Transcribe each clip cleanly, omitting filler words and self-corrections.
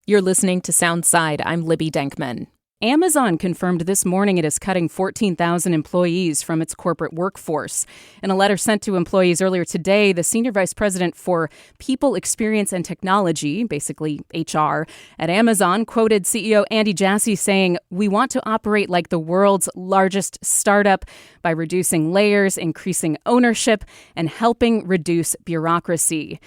You're listening to Soundside. I'm Libby Denkman. Amazon confirmed this morning it is cutting 14,000 employees from its corporate workforce. In a letter sent to employees earlier today, the senior vice president for People, Experience, and Technology, basically HR, at Amazon quoted CEO Andy Jassy saying, "We want to operate like the world's largest startup by reducing layers, increasing ownership, and helping reduce bureaucracy."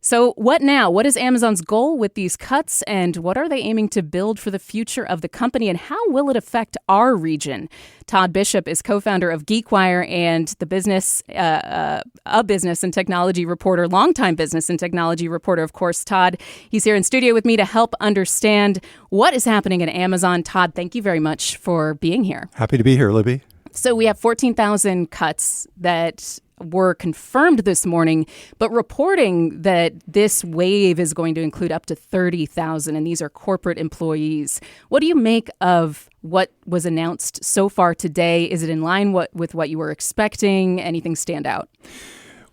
So what now? What is Amazon's goal with these cuts, and what are they aiming to build for the future of the company, and how will it affect our region? Todd Bishop is co-founder of Geekwire and the business and technology reporter, longtime business and technology reporter, of course. Todd, he's here in studio with me to help understand what is happening at Amazon. Todd, thank you very much for being here. Happy to be here, Libby. So we have 14,000 cuts that were confirmed this morning, but reporting that this wave is going to include up to 30,000, and these are corporate employees. What do you make of what was announced so far today? Is it in line with what you were expecting? Anything stand out?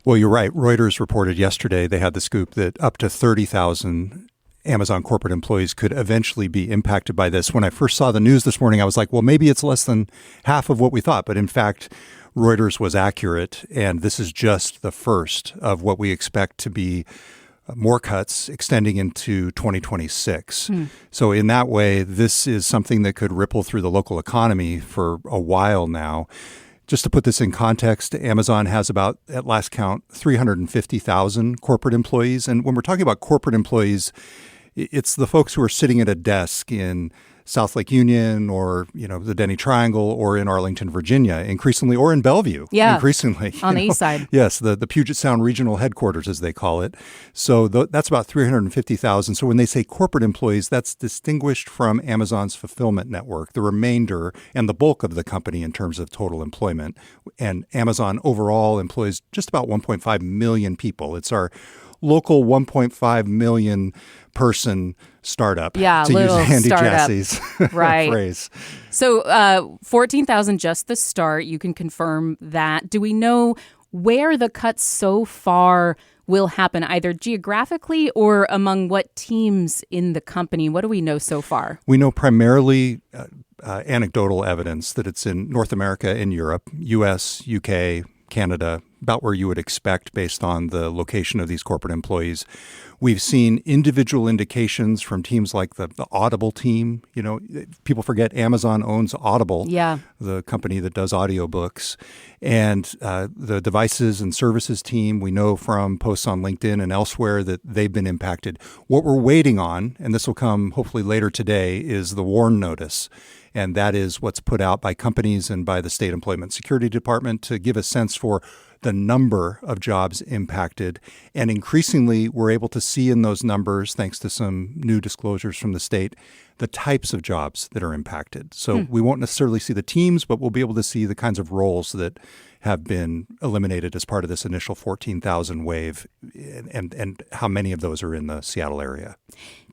Well, you're right. Reuters reported yesterday, they had the scoop that up to 30,000 Amazon corporate employees could eventually be impacted by this. When I first saw the news this morning, I was like, well, maybe it's less than half of what we thought. But in fact, Reuters was accurate, and this is just the first of what we expect to be more cuts extending into 2026. So in that way, this is something that could ripple through the local economy for a while now. Just to put this in context, Amazon has about, at last count, 350,000 corporate employees. And when we're talking about corporate employees, it's the folks who are sitting at a desk in South Lake Union or, the Denny Triangle or in Arlington, Virginia, increasingly, or in Bellevue, increasingly. On the east side. Yes, the Puget Sound Regional Headquarters, as they call it. So that's about 350,000. So when they say corporate employees, that's distinguished from Amazon's fulfillment network, the remainder and the bulk of the company in terms of total employment. And Amazon overall employs just about 1.5 million people. It's our local 1.5 million person startup, to use Andy Jassy's phrase. So 14,000 just the start. You can confirm that. Do we know where the cuts so far will happen, either geographically or among what teams in the company? What do we know so far? We know primarily anecdotal evidence that it's in North America and Europe, U.S., U.K., Canada, about where you would expect based on the location of these corporate employees. We've seen individual indications from teams like the Audible team. People forget Amazon owns Audible, the company that does audiobooks. And the devices and services team, we know from posts on LinkedIn and elsewhere that they've been impacted. What we're waiting on, and this will come hopefully later today, is the WARN notice. And that is what's put out by companies and by the State Employment Security Department to give a sense for the number of jobs impacted. And increasingly, we're able to see in those numbers, thanks to some new disclosures from the state, the types of jobs that are impacted. So we won't necessarily see the teams, but we'll be able to see the kinds of roles that have been eliminated as part of this initial 14,000 wave and how many of those are in the Seattle area.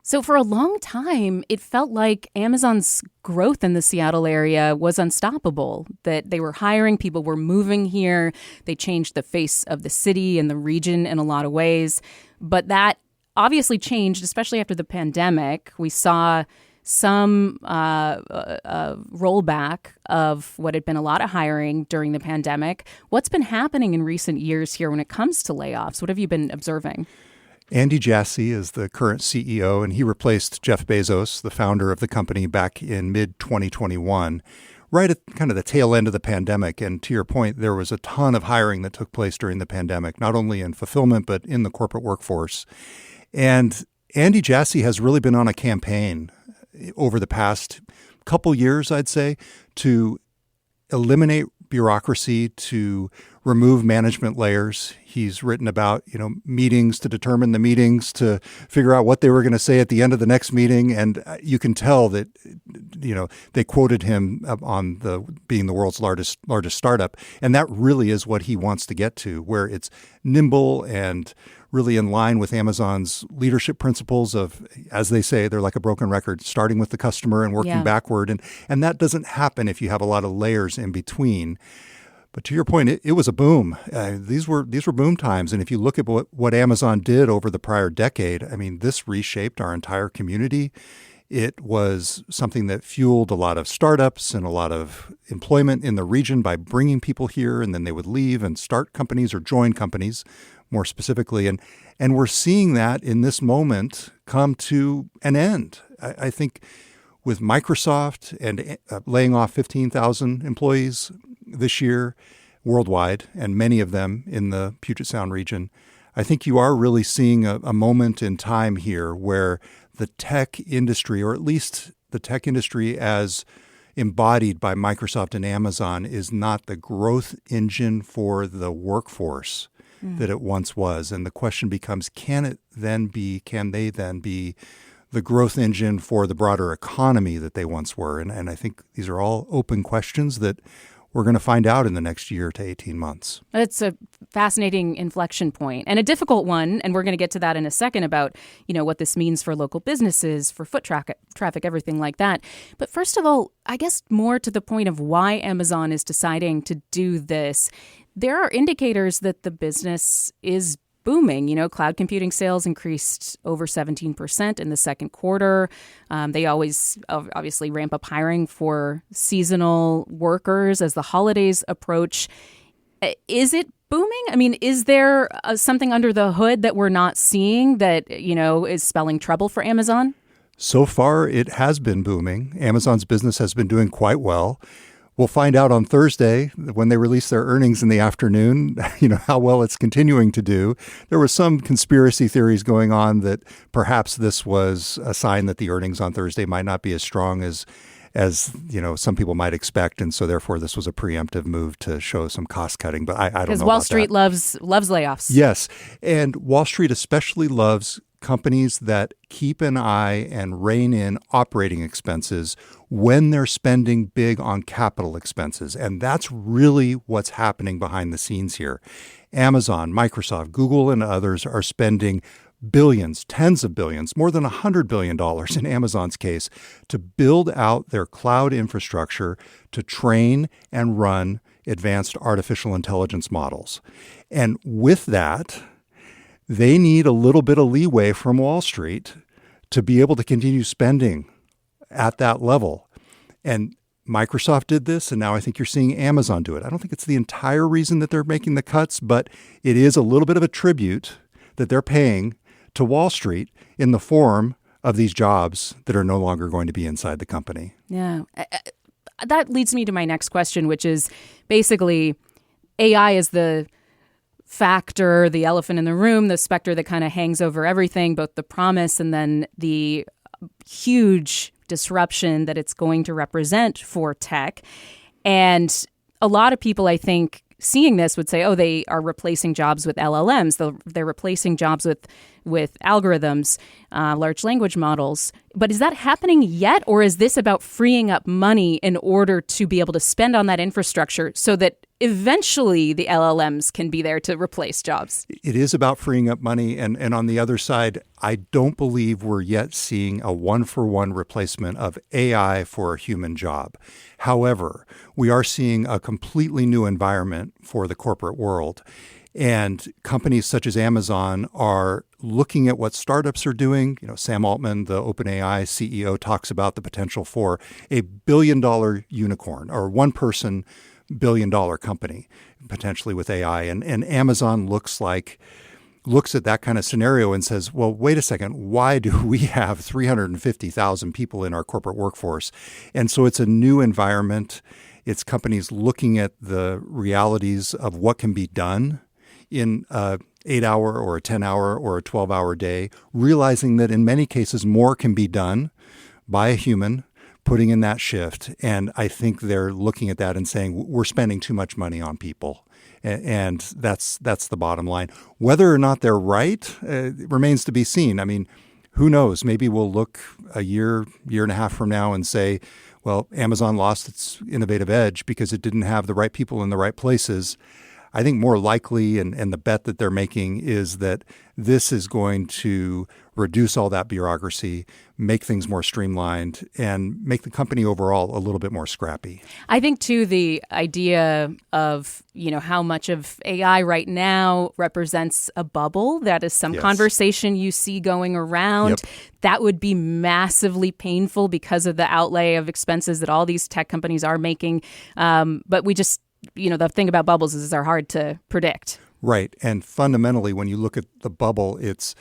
So for a long time, it felt like Amazon's growth in the Seattle area was unstoppable, that they were hiring, people were moving here, they changed the face of the city and the region in a lot of ways. But that obviously changed, especially after the pandemic. We saw some rollback of what had been a lot of hiring during the pandemic. What's been happening in recent years here when it comes to layoffs? What have you been observing? Andy Jassy is the current CEO, and he replaced Jeff Bezos, the founder of the company, back in mid-2021, right at kind of the tail end of the pandemic. And to your point, there was a ton of hiring that took place during the pandemic, not only in fulfillment, but in the corporate workforce. And Andy Jassy has really been on a campaign over the past couple years, I'd say, to eliminate bureaucracy, to remove management layers. He's written about, meetings to determine the meetings, to figure out what they were going to say at the end of the next meeting. And you can tell that, they quoted him on being the world's largest startup. And that really is what he wants to get to, where it's nimble and really in line with Amazon's leadership principles of, as they say, they're like a broken record, starting with the customer and working backward. And that doesn't happen if you have a lot of layers in between. But to your point, it was a boom. These were boom times. And if you look at what Amazon did over the prior decade, I mean, this reshaped our entire community. It was something that fueled a lot of startups and a lot of employment in the region by bringing people here, and then they would leave and start companies or join companies, more specifically. And we're seeing that in this moment come to an end. I think with Microsoft and laying off 15,000 employees this year worldwide, and many of them in the Puget Sound region, I think you are really seeing a moment in time here where the tech industry, or at least the tech industry as embodied by Microsoft and Amazon, is not the growth engine for the workforce that it once was. And the question becomes, can they then be the growth engine for the broader economy that they once were? And I think these are all open questions that we're going to find out in the next year to 18 months. It's a fascinating inflection point and a difficult one. And we're going to get to that in a second about, what this means for local businesses, for foot traffic, everything like that. But first of all, I guess more to the point of why Amazon is deciding to do this. There are indicators that the business is booming. Cloud computing sales increased over 17% in the second quarter. They always obviously ramp up hiring for seasonal workers as the holidays approach. Is it booming? I mean, is there something under the hood that we're not seeing that, is spelling trouble for Amazon? So far, it has been booming. Amazon's business has been doing quite well. We'll find out on Thursday when they release their earnings in the afternoon, how well it's continuing to do. There was some conspiracy theories going on that perhaps this was a sign that the earnings on Thursday might not be as strong as some people might expect. And so therefore this was a preemptive move to show some cost cutting. But I don't know about that. Because Wall Street loves layoffs. Yes. And Wall Street especially loves companies that keep an eye and rein in operating expenses when they're spending big on capital expenses. And that's really what's happening behind the scenes here. Amazon, Microsoft, Google, and others are spending billions, tens of billions, more than $100 billion in Amazon's case, to build out their cloud infrastructure to train and run advanced artificial intelligence models. And with that, they need a little bit of leeway from Wall Street to be able to continue spending at that level. And Microsoft did this, and now I think you're seeing Amazon do it. I don't think it's the entire reason that they're making the cuts, but it is a little bit of a tribute that they're paying to Wall Street in the form of these jobs that are no longer going to be inside the company. Yeah. That leads me to my next question, which is basically AI is the factor, the elephant in the room, the specter that kind of hangs over everything, both the promise and then the huge disruption that it's going to represent for tech. And a lot of people, I think, seeing this would say, they are replacing jobs with LLMs. They're replacing jobs with algorithms, large language models. But is that happening yet? Or is this about freeing up money in order to be able to spend on that infrastructure so that eventually the LLMs can be there to replace jobs? It is about freeing up money. And on the other side, I don't believe we're yet seeing a one-for-one replacement of AI for a human job. However, we are seeing a completely new environment for the corporate world. And companies such as Amazon are looking at what startups are doing. Sam Altman, the OpenAI CEO, talks about the potential for a billion-dollar unicorn or one-person billion-dollar company, potentially with AI. And Amazon looks at that kind of scenario and says, well, wait a second, why do we have 350,000 people in our corporate workforce? And so it's a new environment. It's companies looking at the realities of what can be done in a 8-hour or a 10-hour or a 12-hour day, realizing that in many cases more can be done by a human putting in that shift. And I think they're looking at that and saying, we're spending too much money on people. And that's the bottom line. Whether or not they're right remains to be seen. I mean, who knows? Maybe we'll look a year and a half from now and say, well, Amazon lost its innovative edge because it didn't have the right people in the right places. I think more likely, and the bet that they're making is that this is going to reduce all that bureaucracy, make things more streamlined, and make the company overall a little bit more scrappy. I think, too, the idea of, how much of AI right now represents a bubble. That is some conversation you see going around. Yep. That would be massively painful because of the outlay of expenses that all these tech companies are making. But we just, the thing about bubbles is they're hard to predict. Right. And fundamentally, when you look at the bubble, it's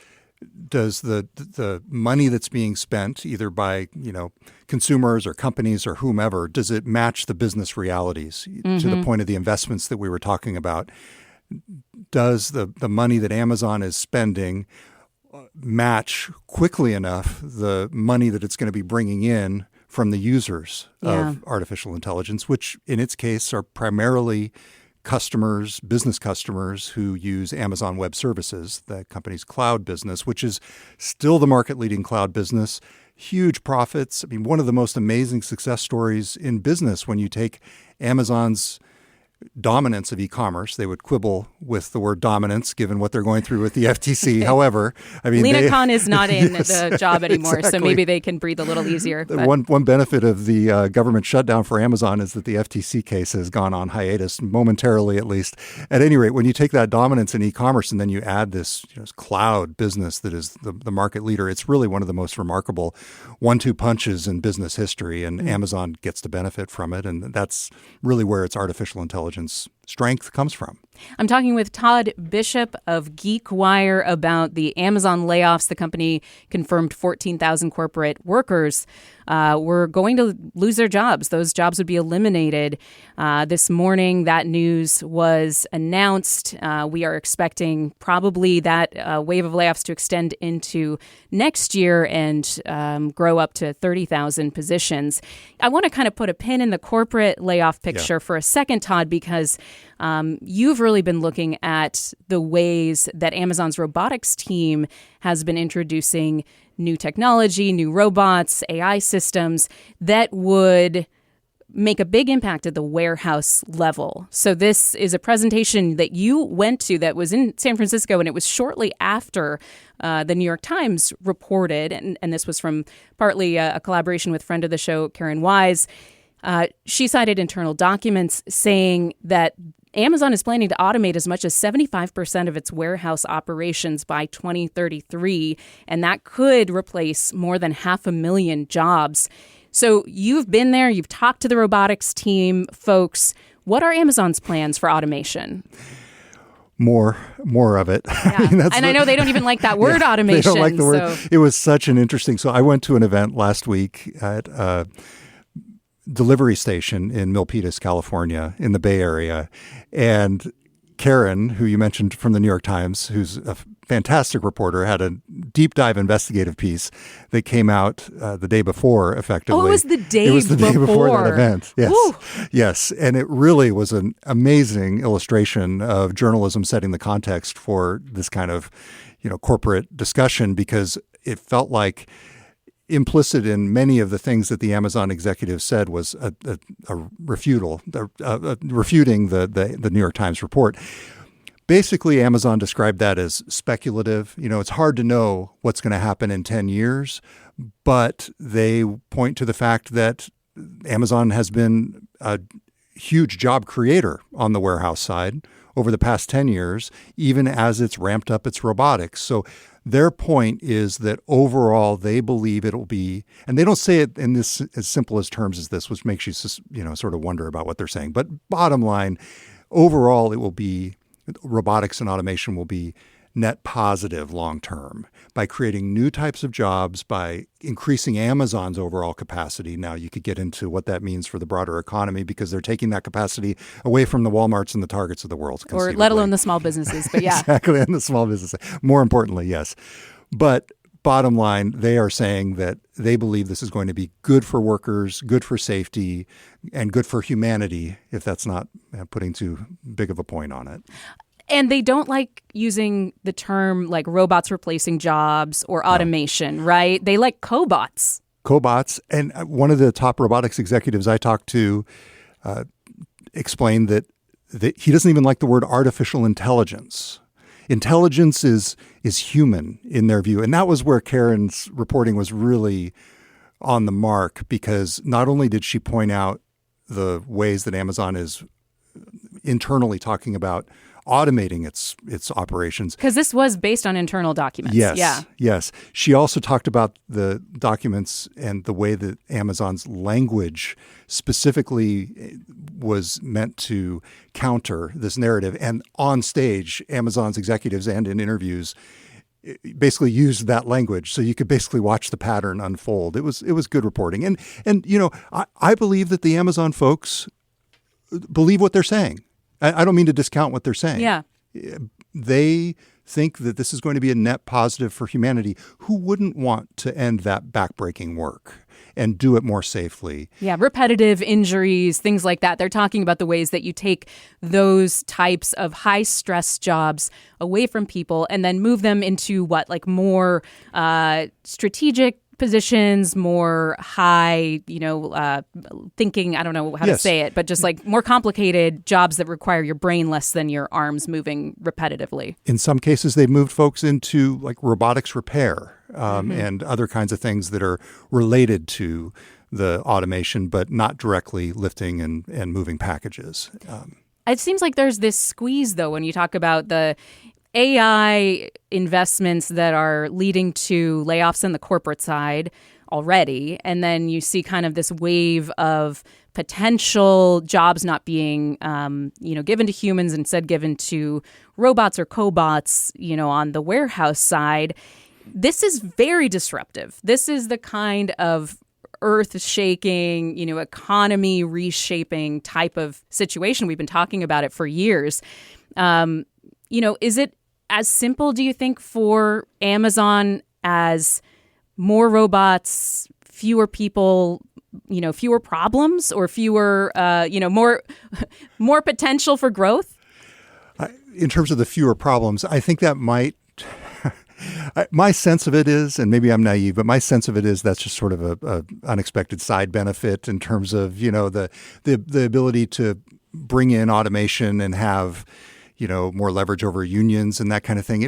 does the money that's being spent either by, consumers or companies or whomever, does it match the business realities to the point of the investments that we were talking about? Does the money that Amazon is spending match quickly enough the money that it's going to be bringing in from the users of artificial intelligence, which in its case are primarily customers, business customers who use Amazon Web Services, the company's cloud business, which is still the market-leading cloud business. Huge profits. I mean, one of the most amazing success stories in business when you take Amazon's dominance of e-commerce. They would quibble with the word dominance, given what they're going through with the FTC. However, I mean, Lena Khan is not in the job anymore, so maybe they can breathe a little easier. One benefit of the government shutdown for Amazon is that the FTC case has gone on hiatus, momentarily at least. At any rate, when you take that dominance in e-commerce and then you add this cloud business that is the market leader, it's really one of the most remarkable 1-2 punches in business history, and Amazon gets to benefit from it, and that's really where its artificial intelligence strength comes from. I'm talking with Todd Bishop of Geekwire about the Amazon layoffs. The company confirmed 14,000 corporate workers were going to lose their jobs. Those jobs would be eliminated. This morning, that news was announced. We are expecting probably that wave of layoffs to extend into next year and grow up to 30,000 positions. I want to kind of put a pin in the corporate layoff picture for a second, Todd, because you've really been looking at the ways that Amazon's robotics team has been introducing new technology, new robots, AI systems that would make a big impact at the warehouse level. So this is a presentation that you went to that was in San Francisco, and it was shortly after the New York Times reported, and this was from partly a collaboration with friend of the show, Karen Wise. She cited internal documents saying that Amazon is planning to automate as much as 75% of its warehouse operations by 2033, and that could replace more than 500,000 jobs. So you've been there, you've talked to the robotics team folks. What are Amazon's plans for automation? More of it. Yeah. I know they don't even like that word, automation. They don't like the word. It was such an interesting. So I went to an event last week at delivery station in Milpitas, California, in the Bay Area. And Karen, who you mentioned from the New York Times, who's a fantastic reporter, had a deep dive investigative piece that came out the day before, effectively. Oh, it was the day before that event. Yes. Woo. Yes. And it really was an amazing illustration of journalism setting the context for this kind of, corporate discussion, because it felt like implicit in many of the things that the Amazon executive said was a refuting the New York Times report. Basically, Amazon described that as speculative. It's hard to know what's going to happen in 10 years, but they point to the fact that Amazon has been a huge job creator on the warehouse side over the past 10 years, even as it's ramped up its robotics. So their point is that overall they believe it'll be, and they don't say it in this as simple as terms as this, which makes you sort of wonder about what they're saying. But bottom line, overall it will be, robotics and automation will be net positive long term by creating new types of jobs, by increasing Amazon's overall capacity. Now, you could get into what that means for the broader economy, because they're taking that capacity away from the Walmarts and the Targets of the world. Or let alone the small businesses. But yeah. Exactly, and the small businesses. More importantly, yes. But bottom line, they are saying that they believe this is going to be good for workers, good for safety, and good for humanity, if that's not putting too big of a point on it. And they don't like using the term like robots replacing jobs or automation, right? They like cobots. Cobots. And one of the top robotics executives I talked to explained that he doesn't even like the word artificial intelligence. Intelligence is human in their view. And that was where Karen's reporting was really on the mark, because not only did she point out the ways that Amazon is internally talking about automating its operations. Because this was based on internal documents. Yes. Yeah. Yes. She also talked about the documents and the way that Amazon's language specifically was meant to counter this narrative. And on stage, Amazon's executives and in interviews basically used that language. So you could basically watch the pattern unfold. It was good reporting. And I believe that the Amazon folks believe what they're saying. I don't mean to discount what they're saying. Yeah. They think that this is going to be a net positive for humanity. Who wouldn't want to end that backbreaking work and do it more safely? Yeah, repetitive injuries, things like that. They're talking about the ways that you take those types of high-stress jobs away from people and then move them into more strategic positions, more high, thinking, I don't know how to say it, but just like more complicated jobs that require your brain less than your arms moving repetitively. In some cases, they've moved folks into like robotics repair and other kinds of things that are related to the automation, but not directly lifting and moving packages. It seems like there's this squeeze, though, when you talk about the AI investments that are leading to layoffs in the corporate side already. And then you see kind of this wave of potential jobs not being, given to humans, instead given to robots or cobots, on the warehouse side. This is very disruptive. This is the kind of earth-shaking, economy reshaping type of situation. We've been talking about it for years. Is it as simple, do you think, for Amazon as more robots, fewer people, fewer problems, or fewer, more potential for growth? In terms of the fewer problems, I think that might. My sense of it is, and maybe I'm naive, but my sense of it is that's just sort of a unexpected side benefit in terms of the ability to bring in automation and have more leverage over unions and that kind of thing.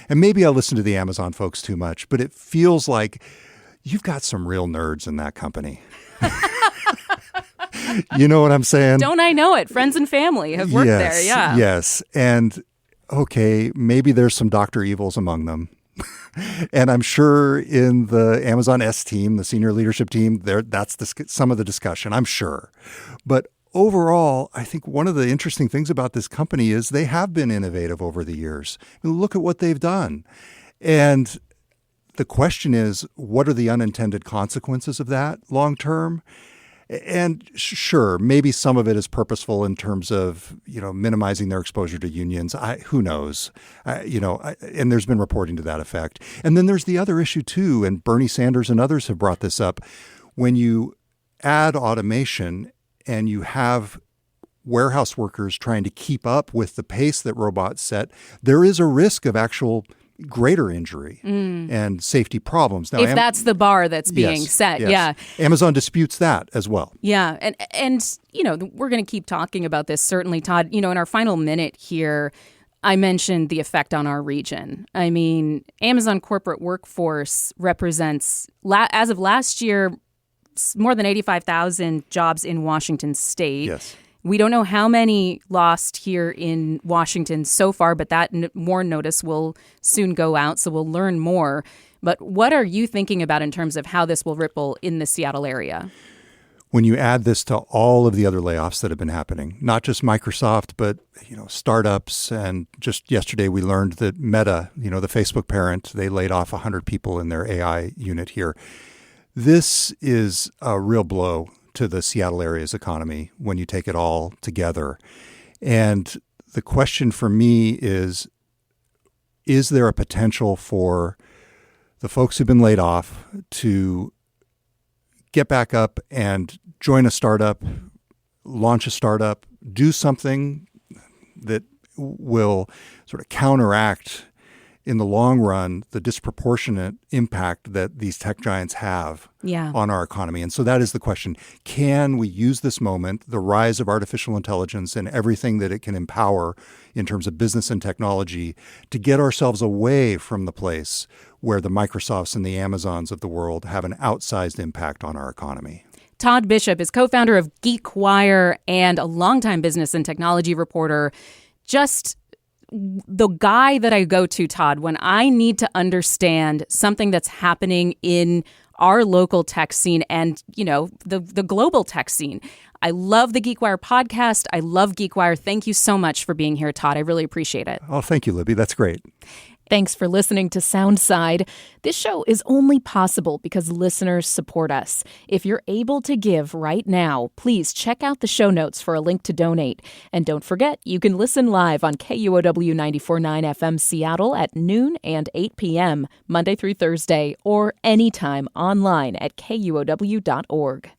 And maybe I listen to the Amazon folks too much, but it feels like you've got some real nerds in that company. You know what I'm saying? Don't I know it? Friends and family have worked there, yeah. Yes. And okay, maybe there's some Dr. Evils among them. And I'm sure in the Amazon S team, the senior leadership team, that's some of the discussion, I'm sure. But overall, I think one of the interesting things about this company is they have been innovative over the years. I mean, look at what they've done. And the question is, what are the unintended consequences of that long term? And sure, maybe some of it is purposeful in terms of, minimizing their exposure to unions. Who knows? And there's been reporting to that effect. And then there's the other issue too, and Bernie Sanders and others have brought this up. When you add automation and you have warehouse workers trying to keep up with the pace that robots set, there is a risk of actual greater injury and safety problems. Now, if that's the bar that's being set, yeah. Amazon disputes that as well. Yeah, and we're going to keep talking about this, certainly, Todd. In our final minute here, I mentioned the effect on our region. I mean, Amazon corporate workforce represents, as of last year, more than 85,000 jobs in Washington state. Yes. We don't know how many lost here in Washington so far, but that more notice will soon go out, so we'll learn more. But what are you thinking about in terms of how this will ripple in the Seattle area? When you add this to all of the other layoffs that have been happening, not just Microsoft, but startups, and just yesterday we learned that Meta, the Facebook parent, they laid off 100 people in their AI unit here. This is a real blow to the Seattle area's economy when you take it all together. And the question for me is there a potential for the folks who've been laid off to get back up and join a startup, launch a startup, do something that will sort of counteract in the long run, the disproportionate impact that these tech giants have on our economy. And so that is the question. Can we use this moment, the rise of artificial intelligence and everything that it can empower in terms of business and technology, to get ourselves away from the place where the Microsofts and the Amazons of the world have an outsized impact on our economy? Todd Bishop is co-founder of Geekwire and a longtime business and technology reporter. Just the guy that I go to, Todd, when I need to understand something that's happening in our local tech scene and, the global tech scene. I love the Geekwire podcast. I love Geekwire. Thank you so much for being here, Todd. I really appreciate it. Oh, thank you, Libby. That's great. Thanks for listening to Soundside. This show is only possible because listeners support us. If you're able to give right now, please check out the show notes for a link to donate. And don't forget, you can listen live on KUOW 94.9 FM Seattle at noon and 8 p.m., Monday through Thursday, or anytime online at KUOW.org.